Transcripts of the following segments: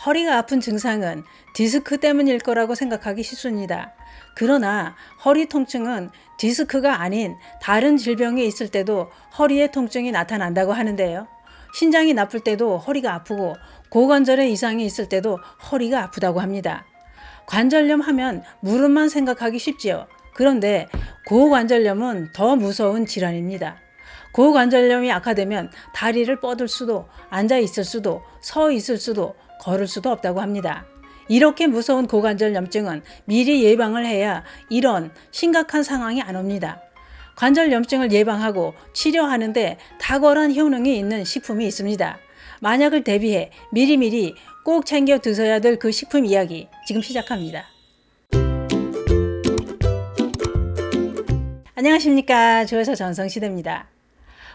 허리가 아픈 증상은 디스크 때문일 거라고 생각하기 쉽습니다. 그러나 허리 통증은 디스크가 아닌 다른 질병이 있을 때도 허리에 통증이 나타난다고 하는데요. 신장이 나쁠 때도 허리가 아프고 고관절에 이상이 있을 때도 허리가 아프다고 합니다. 관절염 하면 무릎만 생각하기 쉽지요. 그런데 고관절염은 더 무서운 질환입니다. 고관절염이 악화되면 다리를 뻗을 수도, 앉아 있을 수도, 서 있을 수도, 걸을 수도 없다고 합니다. 이렇게 무서운 고관절염증은 미리 예방을 해야 이런 심각한 상황이 안 옵니다. 관절염증을 예방하고 치료하는데 탁월한 효능이 있는 식품이 있습니다. 만약을 대비해 미리미리 꼭 챙겨 드셔야 될 그 식품 이야기 지금 시작합니다. 안녕하십니까. 조여사 전성시대입니다.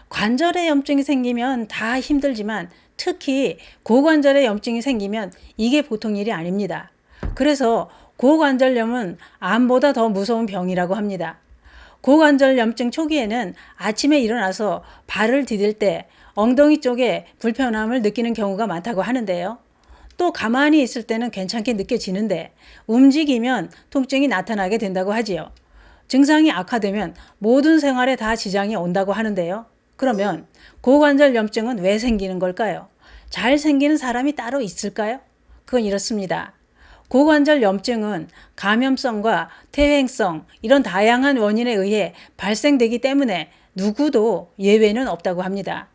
관절에 염증이 생기면 다 힘들지만 특히 고관절에 염증이 생기면 이게 보통 일이 아닙니다. 그래서 고관절염은 암보다 더 무서운 병이라고 합니다. 고관절염증 초기에는 아침에 일어나서 발을 디딜 때 엉덩이 쪽에 불편함을 느끼는 경우가 많다고 하는데요. 또 가만히 있을 때는 괜찮게 느껴지는데 움직이면 통증이 나타나게 된다고 하지요. 증상이 악화되면 모든 생활에 다 지장이 온다고 하는데요. 그러면 고관절염증은 왜 생기는 걸까요? 잘 생기는 사람이 따로 있을까요? 그건 이렇습니다. 고관절염증은 감염성과 퇴행성 이런 다양한 원인에 의해 발생되기 때문에 누구도 예외는 없다고 합니다.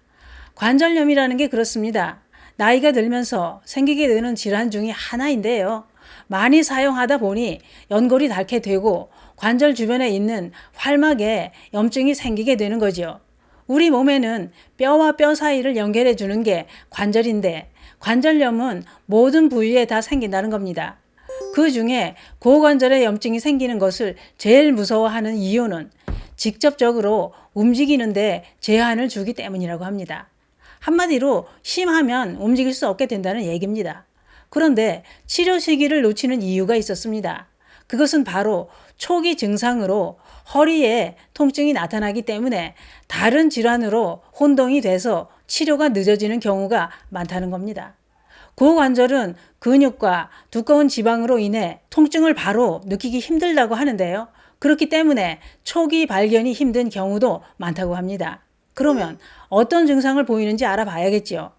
관절염이라는 게 그렇습니다. 나이가 들면서 생기게 되는 질환 중에 하나인데요. 많이 사용하다 보니 연골이 닳게 되고 관절 주변에 있는 활막에 염증이 생기게 되는 거죠. 우리 몸에는 뼈와 뼈 사이를 연결해 주는 게 관절인데 관절염은 모든 부위에 다 생긴다는 겁니다. 그 중에 고관절에 염증이 생기는 것을 제일 무서워하는 이유는 직접적으로 움직이는데 제한을 주기 때문이라고 합니다. 한마디로 심하면 움직일 수 없게 된다는 얘기입니다. 그런데 치료 시기를 놓치는 이유가 있었습니다. 그것은 바로 초기 증상으로 허리에 통증이 나타나기 때문에 다른 질환으로 혼동이 돼서 치료가 늦어지는 경우가 많다는 겁니다. 고관절은 근육과 두꺼운 지방으로 인해 통증을 바로 느끼기 힘들다고 하는데요. 그렇기 때문에 초기 발견이 힘든 경우도 많다고 합니다. 그러면 어떤 증상을 보이는지 알아봐야겠죠.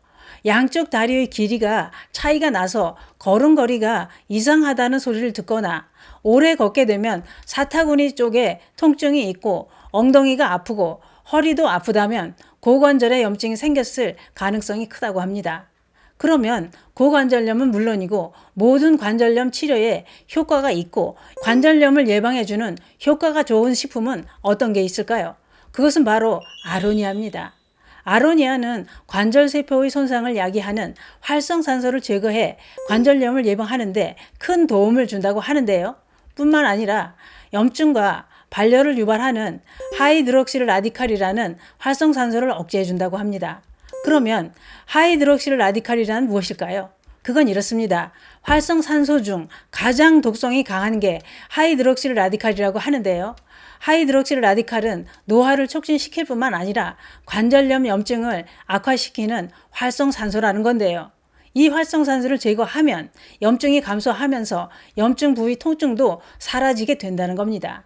양쪽 다리의 길이가 차이가 나서 걸음걸이가 이상하다는 소리를 듣거나 오래 걷게 되면 사타구니 쪽에 통증이 있고 엉덩이가 아프고 허리도 아프다면 고관절에 염증이 생겼을 가능성이 크다고 합니다. 그러면 고관절염은 물론이고 모든 관절염 치료에 효과가 있고 관절염을 예방해주는 효과가 좋은 식품은 어떤 게 있을까요? 그것은 바로 아로니아입니다. 아로니아는 관절세포의 손상을 야기하는 활성산소를 제거해 관절염을 예방하는데 큰 도움을 준다고 하는데요. 뿐만 아니라 염증과 발열을 유발하는 하이드록시 라디칼이라는 활성산소를 억제해 준다고 합니다. 그러면 하이드록시 라디칼이란 무엇일까요? 그건 이렇습니다. 활성산소 중 가장 독성이 강한 게 하이드록시 라디칼이라고 하는데요. 하이드록시 라디칼은 노화를 촉진시킬 뿐만 아니라 관절염 염증을 악화시키는 활성산소라는 건데요. 이 활성산소를 제거하면 염증이 감소하면서 염증 부위 통증도 사라지게 된다는 겁니다.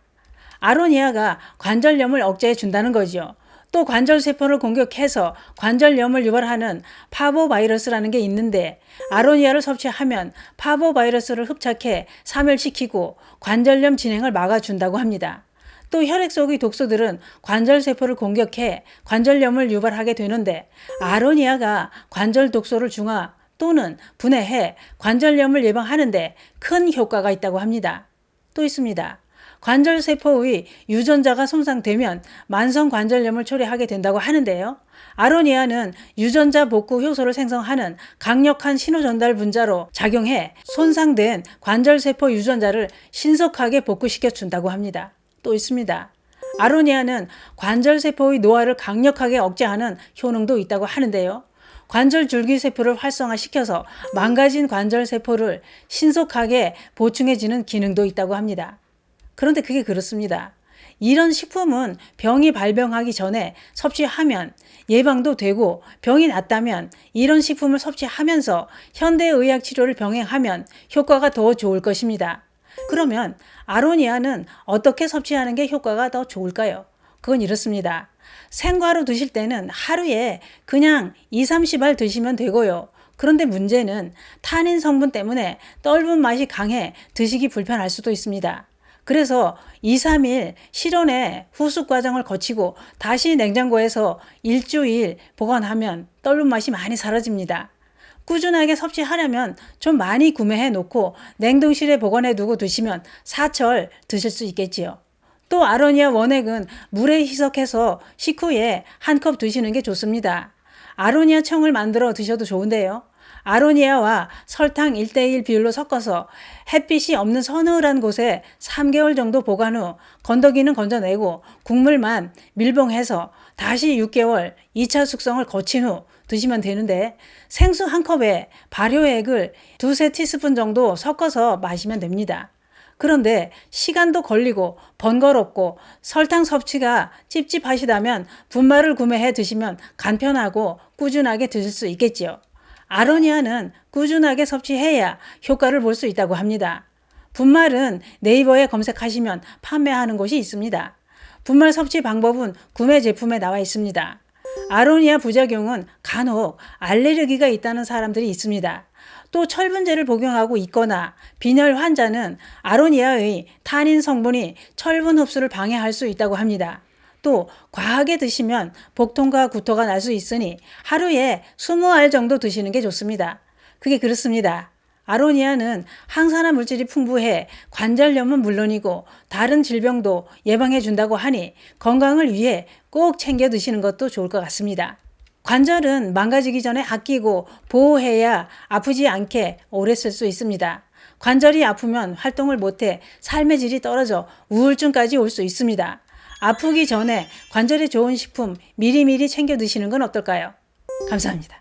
아로니아가 관절염을 억제해 준다는 거죠. 또 관절세포를 공격해서 관절염을 유발하는 파보바이러스라는 게 있는데 아로니아를 섭취하면 파보바이러스를 흡착해 사멸시키고 관절염 진행을 막아준다고 합니다. 또 혈액 속의 독소들은 관절세포를 공격해 관절염을 유발하게 되는데 아로니아가 관절 독소를 중화 또는 분해해 관절염을 예방하는데 큰 효과가 있다고 합니다. 또 있습니다. 관절세포의 유전자가 손상되면 만성관절염을 초래하게 된다고 하는데요. 아로니아는 유전자 복구 효소를 생성하는 강력한 신호전달 분자로 작용해 손상된 관절세포 유전자를 신속하게 복구시켜 준다고 합니다. 또 있습니다. 아로니아는 관절세포의 노화를 강력하게 억제하는 효능도 있다고 하는데요. 관절 줄기세포를 활성화시켜서 망가진 관절세포를 신속하게 보충해주는 기능도 있다고 합니다. 그런데 그게 그렇습니다. 이런 식품은 병이 발병하기 전에 섭취하면 예방도 되고, 병이 났다면 이런 식품을 섭취하면서 현대의학 치료를 병행하면 효과가 더 좋을 것입니다. 그러면 아로니아는 어떻게 섭취하는 게 효과가 더 좋을까요? 그건 이렇습니다. 생과로 드실 때는 하루에 그냥 2, 30알 드시면 되고요. 그런데 문제는 타닌 성분 때문에 떫은 맛이 강해 드시기 불편할 수도 있습니다. 그래서 2, 3일 실온의 후숙 과정을 거치고 다시 냉장고에서 일주일 보관하면 떫은 맛이 많이 사라집니다. 꾸준하게 섭취하려면 좀 많이 구매해 놓고 냉동실에 보관해 두고 드시면 사철 드실 수 있겠지요. 또 아로니아 원액은 물에 희석해서 식후에 한 컵 드시는 게 좋습니다. 아로니아 청을 만들어 드셔도 좋은데요. 아로니아와 설탕 1:1 비율로 섞어서 햇빛이 없는 서늘한 곳에 3개월 정도 보관 후 건더기는 건져내고 국물만 밀봉해서 다시 6개월 2차 숙성을 거친 후 드시면 되는데, 생수 한 컵에 발효액을 2~3 티스푼 정도 섞어서 마시면 됩니다. 그런데 시간도 걸리고 번거롭고 설탕 섭취가 찝찝하시다면 분말을 구매해 드시면 간편하고 꾸준하게 드실 수 있겠지요. 아로니아는 꾸준하게 섭취해야 효과를 볼 수 있다고 합니다. 분말은 네이버에 검색하시면 판매하는 곳이 있습니다. 분말 섭취 방법은 구매 제품에 나와 있습니다. 아로니아 부작용은 간혹 알레르기가 있다는 사람들이 있습니다. 또 철분제를 복용하고 있거나 빈혈 환자는 아로니아의 타닌 성분이 철분 흡수를 방해할 수 있다고 합니다. 또 과하게 드시면 복통과 구토가 날 수 있으니 하루에 20알 정도 드시는 게 좋습니다. 그게 그렇습니다. 아로니아는 항산화 물질이 풍부해 관절염은 물론이고 다른 질병도 예방해 준다고 하니 건강을 위해 꼭 챙겨 드시는 것도 좋을 것 같습니다. 관절은 망가지기 전에 아끼고 보호해야 아프지 않게 오래 쓸 수 있습니다. 관절이 아프면 활동을 못해 삶의 질이 떨어져 우울증까지 올 수 있습니다. 아프기 전에 관절에 좋은 식품 미리미리 챙겨 드시는 건 어떨까요? 감사합니다.